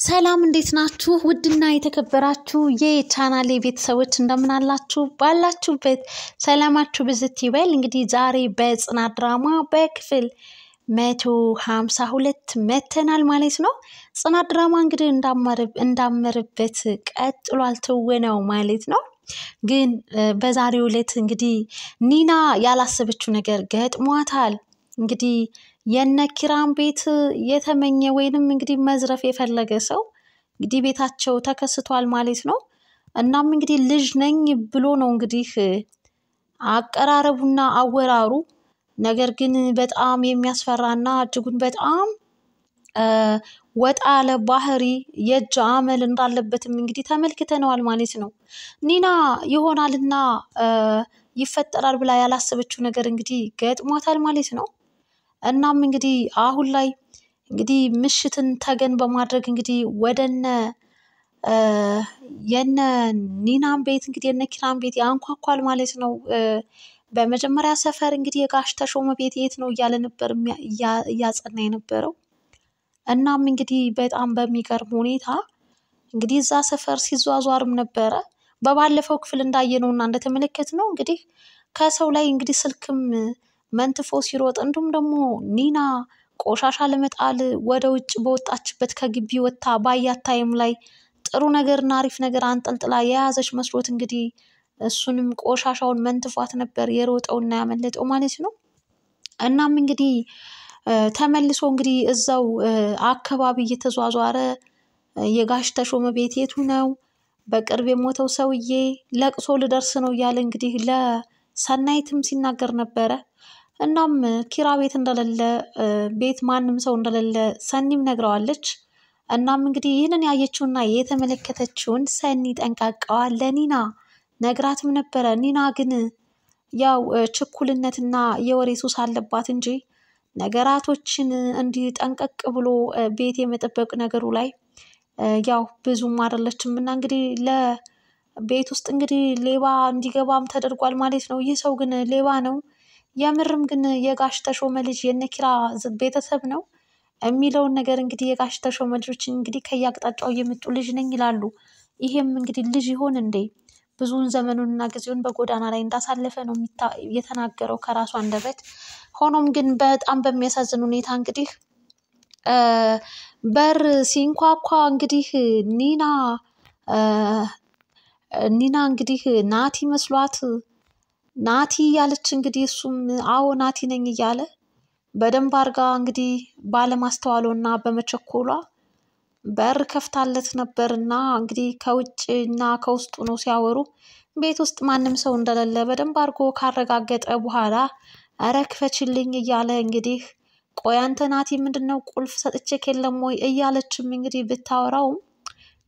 ሰላም እንዴት ናችሁ? ውድና የተከበራችሁ የቻናሌ ቤተሰቦች እንደምን አላችሁ? ባላችሁበት ሰላማችሁ ብዝት ይበል። እንግዲህ ዛሬ በጽናት ድራማ በክፍል 152 መተናል ማለት ነው። ጽናት ድራማ እንግዲህ እንዳመረበት ቀጥሏል ትወናው ማለት ነው። ግን በዛሬው ዕለት እንግዲህ ኒና ያላሰበችው ነገር ገጥሟታል። እንግዲህ የነ ኪራም ቤት የተመኘ ወይንም እንግዲህ መዝረፍ የፈለገ ሰው እንግዲህ ቤታቸው ተከስቷል ማለት ነው። እናም እንግዲህ ልጅ ነኝ ብሎ ነው እንግዲህ አቀራረቡና አወራሩ። ነገር ግን በጣም የሚያስፈራና እጅጉን በጣም ወጣ ያለ ባህሪ የእጅ አመል እንዳለበትም እንግዲህ ተመልክተነዋል ማለት ነው። ኒና ይሆናልና ይፈጠራል ብላ ያላሰበችው ነገር እንግዲህ ገጥሟታል ማለት ነው። እናም እንግዲህ አሁን ላይ እንግዲህ ምሽትን ተገን በማድረግ እንግዲህ ወደነ የነ ኒናም ቤት እንግዲህ የነ ኪራም ቤት ያንኳኳል ማለት ነው። በመጀመሪያ ሰፈር እንግዲህ የጋሽ ተሾመ ቤት የት ነው እያለ ነበር እያጸና የነበረው። እናም እንግዲህ በጣም በሚገርም ሁኔታ እንግዲህ እዛ ሰፈር ሲዟዟርም ነበረ። በባለፈው ክፍል እንዳየነውና እንደተመለከትነው እንግዲህ ከሰው ላይ እንግዲህ ስልክም መንትፎ ሲሮጥ እንዲሁም ደግሞ ኒና ቆሻሻ ለመጣል ወደ ውጭ በወጣችበት ከግቢ ወጥታ ባያት ታይም ላይ ጥሩ ነገርና አሪፍ ነገር አንጠልጥላ የያዘች መስሎት እንግዲህ እሱንም ቆሻሻውን መንትፏት ነበር የሮጠውና ያመለጠው ማለት ነው። እናም እንግዲህ ተመልሶ እንግዲህ እዛው አካባቢ እየተዟዟረ የጋሽ ተሾመ ቤት የቱ ነው? በቅርብ የሞተው ሰውዬ ለቅሶ ልደርስ ነው እያለ እንግዲህ ለሰናይትም ሲናገር ነበረ። እናም ኪራ ቤት እንደሌለ ቤት ማንም ሰው እንደሌለ ሰኒም ነግረዋለች። እናም እንግዲህ ይህንን ያየችውና የተመለከተችውን ሰኒ ጠንቃቃዋ ለኒና ነግራትም ነበረ። ኒና ግን ያው ችኩልነትና የወሬ ሱስ አለባት እንጂ ነገራቶችን እንዲህ ጠንቀቅ ብሎ ቤት የመጠበቅ ነገሩ ላይ ያው ብዙም አይደለችም። እና እንግዲህ ለቤት ውስጥ እንግዲህ ሌባ እንዲገባም ተደርጓል ማለት ነው። ይህ ሰው ግን ሌባ ነው የምርም ግን የጋሽ ተሾመ ልጅ የነኪራ ቤተሰብ ነው የሚለውን ነገር እንግዲህ የጋሽ ተሾመ ልጆች እንግዲህ ከየአቅጣጫው እየመጡ ልጅ ነኝ ይላሉ። ይሄም እንግዲህ ልጅ ይሆን እንዴ? ብዙውን ዘመኑንና ጊዜውን በጎዳና ላይ እንዳሳለፈ ነው የተናገረው ከራሱ አንደበት። ሆኖም ግን በጣም በሚያሳዝን ሁኔታ እንግዲህ በር ሲንኳኳ እንግዲህ ኒና እንግዲህ ናቲ መስሏት ናቲ ያለች እንግዲህ እሱም አዎ ናቲ ነኝ እያለ በደንብ አርጋ እንግዲህ ባለማስተዋሏና በመቸኮሏ በር ከፍታለት ነበርና እንግዲህ ከውጭና ከውስጡ ነው ሲያወሩ ቤት ውስጥ ማንም ሰው እንደሌለ በደንብ አርጎ ካረጋገጠ በኋላ ኧረ ክፈችልኝ እያለ እንግዲህ ቆይ አንተ ናቲ ምንድነው ቁልፍ ሰጥቼክ የለም ወይ እያለችም እንግዲህ ብታወራውም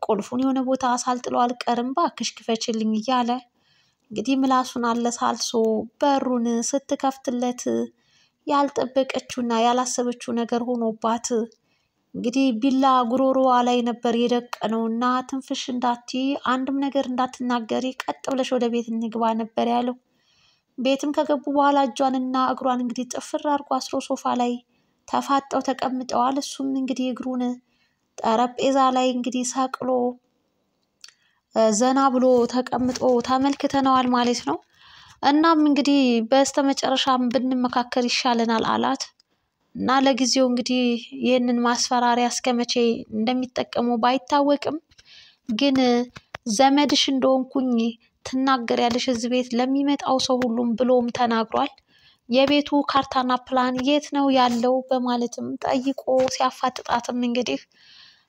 ቁልፉን የሆነ ቦታ ሳልጥለው አልቀርም እባክሽ ክፈችልኝ እያለ እንግዲህ ምላሱን አለሳልሶ በሩን ስትከፍትለት ያልጠበቀችውና ያላሰበችው ነገር ሆኖባት እንግዲህ ቢላ ጉሮሮዋ ላይ ነበር የደቀነውና ትንፍሽ እንዳትይ አንድም ነገር እንዳትናገሪ ቀጥ ብለሽ ወደ ቤት እንግባ ነበር ያለው። ቤትም ከገቡ በኋላ እጇንና እግሯን እንግዲህ ጥፍር አድርጎ አስሮ ሶፋ ላይ ተፋጠው ተቀምጠዋል። እሱም እንግዲህ እግሩን ጠረጴዛ ላይ እንግዲህ ሰቅሎ ዘና ብሎ ተቀምጦ ተመልክተነዋል ማለት ነው። እናም እንግዲህ በስተመጨረሻም ብንመካከር ይሻለናል አላት። እና ለጊዜው እንግዲህ ይህንን ማስፈራሪያ እስከመቼ እንደሚጠቀሙ ባይታወቅም ግን ዘመድሽ እንደሆንኩኝ ትናገሪያለሽ እዚህ ቤት ለሚመጣው ሰው ሁሉም ብሎም ተናግሯል። የቤቱ ካርታና ፕላን የት ነው ያለው በማለትም ጠይቆ ሲያፋጥጣትም እንግዲህ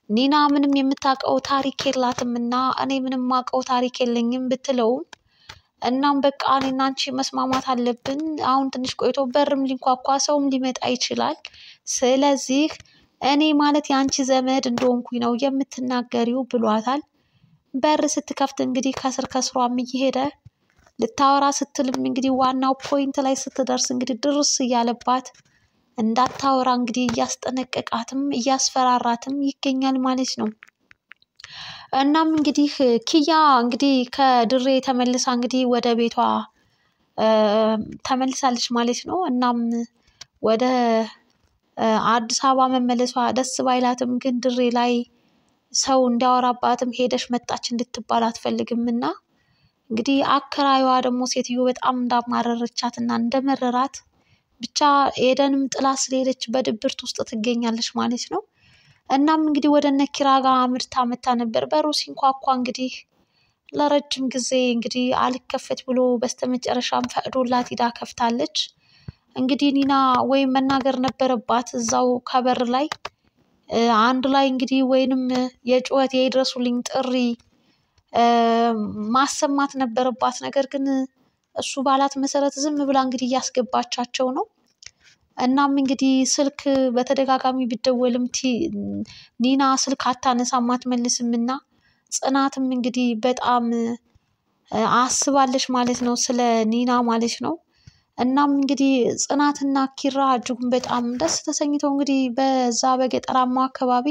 ኒና ምንም የምታውቀው ታሪክ የላትም እና እኔ ምንም ማውቀው ታሪክ የለኝም ብትለውም እናም በቃ እኔና አንቺ መስማማት አለብን። አሁን ትንሽ ቆይቶ በርም ሊንኳኳ ሰውም ሊመጣ ይችላል። ስለዚህ እኔ ማለት የአንቺ ዘመድ እንደሆንኩኝ ነው የምትናገሪው ብሏታል። በር ስትከፍት እንግዲህ ከስር ከስሯም እየሄደ ልታወራ ስትልም እንግዲህ ዋናው ፖይንት ላይ ስትደርስ እንግዲህ ድርስ እያለባት እንዳታወራ እንግዲህ እያስጠነቀቃትም እያስፈራራትም ይገኛል ማለት ነው። እናም እንግዲህ ኪያ እንግዲህ ከድሬ ተመልሳ እንግዲህ ወደ ቤቷ ተመልሳለች ማለት ነው። እናም ወደ አዲስ አበባ መመለሷ ደስ ባይላትም ግን ድሬ ላይ ሰው እንዲያወራባትም ሄደሽ መጣች እንድትባል አትፈልግምና እንግዲህ አከራዩዋ ደግሞ ሴትዮ በጣም እንዳማረረቻትና እንደመረራት ብቻ ኤደንም ጥላ ስለሄደች በድብርት ውስጥ ትገኛለች ማለት ነው። እናም እንግዲህ ወደ እነ ኪራ ጋር አምርታ መታ ነበር። በሩ ሲንኳኳ እንግዲህ ለረጅም ጊዜ እንግዲህ አልከፈት ብሎ በስተመጨረሻም ፈቅዶላት ሂዳ ከፍታለች። እንግዲህ ኒና ወይም መናገር ነበረባት እዛው ከበር ላይ አንድ ላይ እንግዲህ ወይንም የጩኸት የድረሱልኝ ጥሪ ማሰማት ነበረባት። ነገር ግን እሱ ባላት መሰረት ዝም ብላ እንግዲህ እያስገባቻቸው ነው። እናም እንግዲህ ስልክ በተደጋጋሚ ቢደወልም ኒና ስልክ አታነሳም አትመልስምና ጽናትም እንግዲህ በጣም አስባለች ማለት ነው ስለ ኒና ማለት ነው። እናም እንግዲህ ጽናትና ኪራ እጅጉን በጣም ደስ ተሰኝተው እንግዲህ በዛ በገጠራማው አካባቢ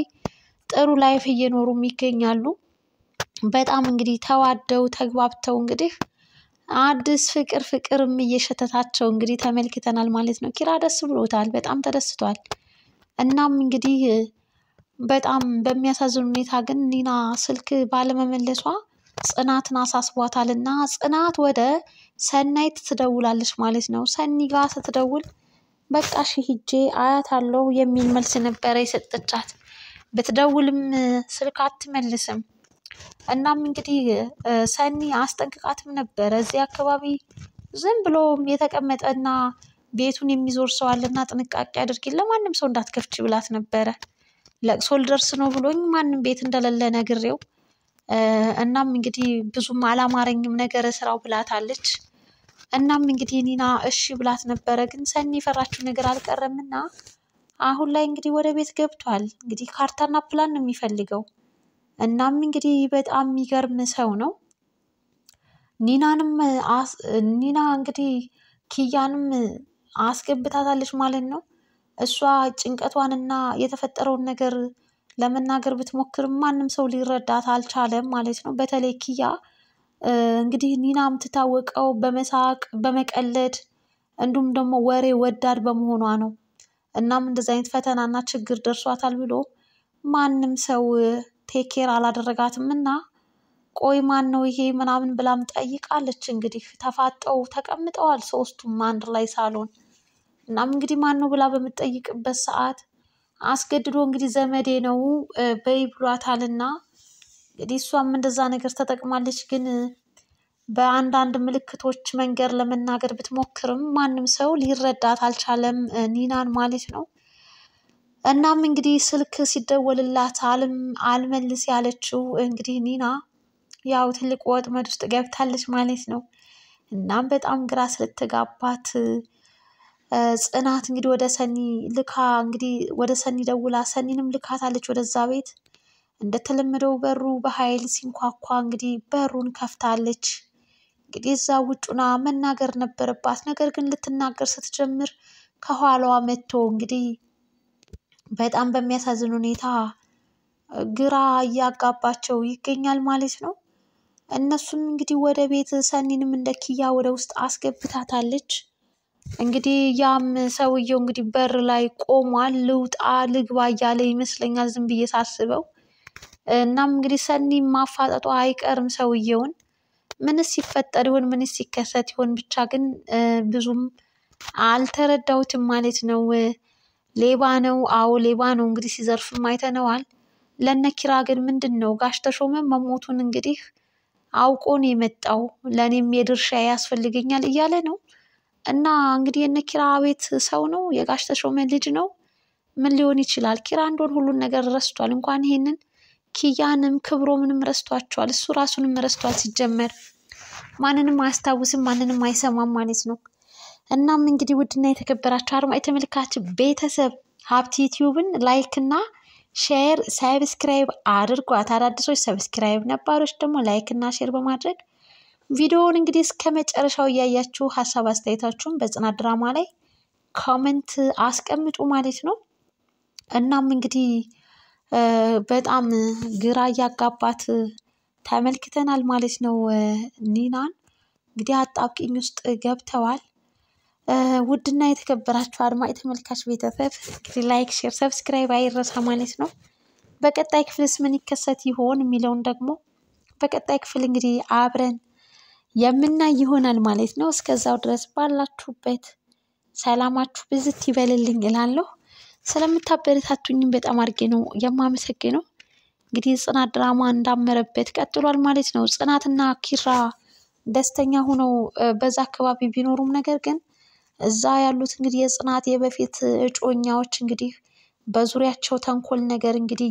ጥሩ ላይፍ እየኖሩም ይገኛሉ። በጣም እንግዲህ ተዋደው ተግባብተው እንግዲህ አዲስ ፍቅርም እየሸተታቸው እንግዲህ ተመልክተናል ማለት ነው። ኪራ ደስ ብሎታል፣ በጣም ተደስቷል። እናም እንግዲህ በጣም በሚያሳዝን ሁኔታ ግን ኒና ስልክ ባለመመለሷ ጽናትን አሳስቧታልና ጽናት ወደ ሰናይት ትደውላለች ማለት ነው። ሰኒ ጋር ስትደውል በቃ እሺ ሂጄ አያታለሁ የሚል መልስ ነበረ የሰጠቻት። ብትደውልም ስልክ አትመልስም። እናም እንግዲህ ሰኒ አስጠንቅቃትም ነበረ እዚህ አካባቢ ዝም ብሎ የተቀመጠና ቤቱን የሚዞር ሰው አለና ጥንቃቄ አድርጊ፣ ለማንም ሰው እንዳትከፍቺ ብላት ነበረ። ለቅሶ ልደርስ ነው ብሎኝ ማንም ቤት እንደሌለ ነግሬው እናም እንግዲህ ብዙም አላማረኝም ነገር ስራው ብላታለች። እናም እንግዲህ ኒና እሺ ብላት ነበረ። ግን ሰኒ የፈራችው ነገር አልቀረምና አሁን ላይ እንግዲህ ወደ ቤት ገብቷል። እንግዲህ ካርታና ፕላን ነው የሚፈልገው። እናም እንግዲህ በጣም የሚገርም ሰው ነው። ኒና እንግዲህ ኪያንም አስገብታታለች ማለት ነው። እሷ ጭንቀቷንና የተፈጠረውን ነገር ለመናገር ብትሞክርም ማንም ሰው ሊረዳት አልቻለም ማለት ነው። በተለይ ኪያ እንግዲህ ኒና የምትታወቀው በመሳቅ በመቀለድ እንዲሁም ደግሞ ወሬ ወዳድ በመሆኗ ነው። እናም እንደዚህ አይነት ፈተናና ችግር ደርሷታል ብሎ ማንም ሰው ቴኬር አላደረጋትም እና ቆይ ማን ነው ይሄ ምናምን ብላም ጠይቃለች። እንግዲህ ተፋጠው ተቀምጠዋል ሶስቱም አንድ ላይ ሳሎን። እናም እንግዲህ ማን ነው ብላ በምትጠይቅበት ሰዓት አስገድዶ እንግዲህ ዘመዴ ነው በይ ብሏታልና እንግዲህ እሷም እንደዛ ነገር ተጠቅማለች። ግን በአንዳንድ ምልክቶች መንገድ ለመናገር ብትሞክርም ማንም ሰው ሊረዳት አልቻለም ኒናን ማለት ነው። እናም እንግዲህ ስልክ ሲደወልላት አልመልስ ያለችው እንግዲህ ኒና ያው ትልቅ ወጥመድ ውስጥ ገብታለች ማለት ነው። እናም በጣም ግራ ስለተጋባት ጽናት እንግዲህ ወደ ሰኒ ልካ እንግዲህ ወደ ሰኒ ደውላ ሰኒንም ልካታለች ወደዛ ቤት። እንደተለመደው በሩ በኃይል ሲንኳኳ እንግዲህ በሩን ከፍታለች። እንግዲህ እዛ ውጩና መናገር ነበረባት። ነገር ግን ልትናገር ስትጀምር ከኋላዋ መጥቶ እንግዲህ በጣም በሚያሳዝን ሁኔታ ግራ እያጋባቸው ይገኛል ማለት ነው። እነሱም እንግዲህ ወደ ቤት ሰኒንም እንደ ኪያ ወደ ውስጥ አስገብታታለች። እንግዲህ ያም ሰውየው እንግዲህ በር ላይ ቆሟል። ልውጣ ልግባ እያለ ይመስለኛል ዝም ብዬ ሳስበው። እናም እንግዲህ ሰኒ ማፋጠጧ አይቀርም ሰውየውን። ምንስ ሲፈጠር ይሆን ምንስ ሲከሰት ይሆን ብቻ ግን ብዙም አልተረዳሁትም ማለት ነው። ሌባ ነው፣ አዎ ሌባ ነው። እንግዲህ ሲዘርፍም አይተነዋል። ለነኪራ ግን ምንድን ነው ጋሽ ተሾመ መሞቱን እንግዲህ አውቆ ነው የመጣው። ለእኔም የድርሻ ያስፈልገኛል እያለ ነው። እና እንግዲህ የነኪራ ቤት ሰው ነው፣ የጋሽ ተሾመ ልጅ ነው። ምን ሊሆን ይችላል? ኪራ እንደሆን ሁሉን ነገር ረስቷል። እንኳን ይሄንን ኪያንም ክብሮምንም ረስቷቸዋል። እሱ ራሱንም ረስቷል። ሲጀመር ማንንም አያስታውስም፣ ማንንም አይሰማም ማለት ነው። እናም እንግዲህ ውድና የተከበራችሁ አድማጭ ተመልካች ቤተሰብ ሀብቲ ዩቲዩብን ላይክ እና ሼር ሰብስክራይብ አድርጓት። አዳዲሶች ሰብስክራይብ፣ ነባሮች ደግሞ ላይክ እና ሼር በማድረግ ቪዲዮውን እንግዲህ እስከ መጨረሻው እያያችሁ ሀሳብ አስተያየታችሁን በጽናት ድራማ ላይ ኮሜንት አስቀምጡ ማለት ነው። እናም እንግዲህ በጣም ግራ እያጋባት ተመልክተናል ማለት ነው። ኒናን እንግዲህ አጣብቂኝ ውስጥ ገብተዋል። ውድና የተከበራችሁ አድማጭ ተመልካች ቤተሰብ እንግዲህ ላይክ ሼር ሰብስክራይብ አይረሳ ማለት ነው። በቀጣይ ክፍልስ ምን ይከሰት ይሆን የሚለውን ደግሞ በቀጣይ ክፍል እንግዲህ አብረን የምናይ ይሆናል ማለት ነው። እስከዛው ድረስ ባላችሁበት ሰላማችሁ ብዝት ይበልልኝ እላለሁ። ስለምታበረታቱኝም በጣም አድርጌ ነው የማመሰግነው። እንግዲህ ጽናት ድራማ እንዳመረበት ቀጥሏል ማለት ነው። ጽናትና ኪራ ደስተኛ ሆነው በዛ አካባቢ ቢኖሩም ነገር ግን እዛ ያሉት እንግዲህ የጽናት የበፊት እጮኛዎች እንግዲህ በዙሪያቸው ተንኮል ነገር እንግዲህ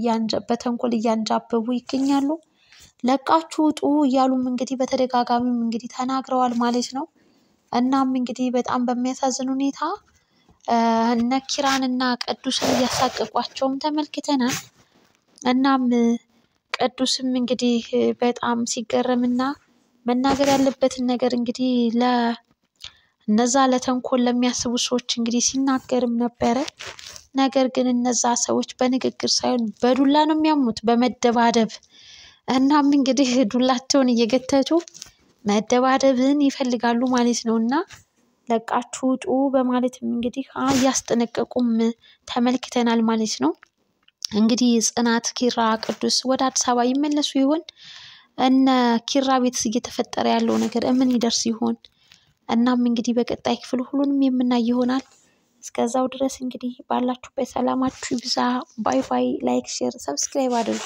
በተንኮል እያንጃበቡ ይገኛሉ። ለቃችሁ ውጡ እያሉም እንግዲህ በተደጋጋሚም እንግዲህ ተናግረዋል ማለት ነው። እናም እንግዲህ በጣም በሚያሳዝን ሁኔታ እነ ኪራንና ቅዱስን እያሳቀቋቸውም ተመልክተናል። እናም ቅዱስም እንግዲህ በጣም ሲገረምና መናገር ያለበትን ነገር እንግዲህ ለነዛ ለተንኮል ለሚያስቡ ሰዎች እንግዲህ ሲናገርም ነበረ። ነገር ግን እነዛ ሰዎች በንግግር ሳይሆን በዱላ ነው የሚያምኑት፣ በመደባደብ። እናም እንግዲህ ዱላቸውን እየገተቱ መደባደብን ይፈልጋሉ ማለት ነው። እና ለቃችሁ ውጡ በማለትም እንግዲህ እያስጠነቀቁም ተመልክተናል ማለት ነው። እንግዲህ ጽናት፣ ኪራ፣ ቅዱስ ወደ አዲስ አበባ ይመለሱ ይሆን? እነ ኪራ ቤት እየተፈጠረ ያለው ነገር ምን ይደርስ ይሆን? እናም እንግዲህ በቀጣይ ክፍል ሁሉንም የምናይ ይሆናል። እስከዛው ድረስ እንግዲህ ባላችሁበት ሰላማችሁ ይብዛ። ባይ ባይ። ላይክ፣ ሼር፣ ሰብስክራይብ አድርጉ።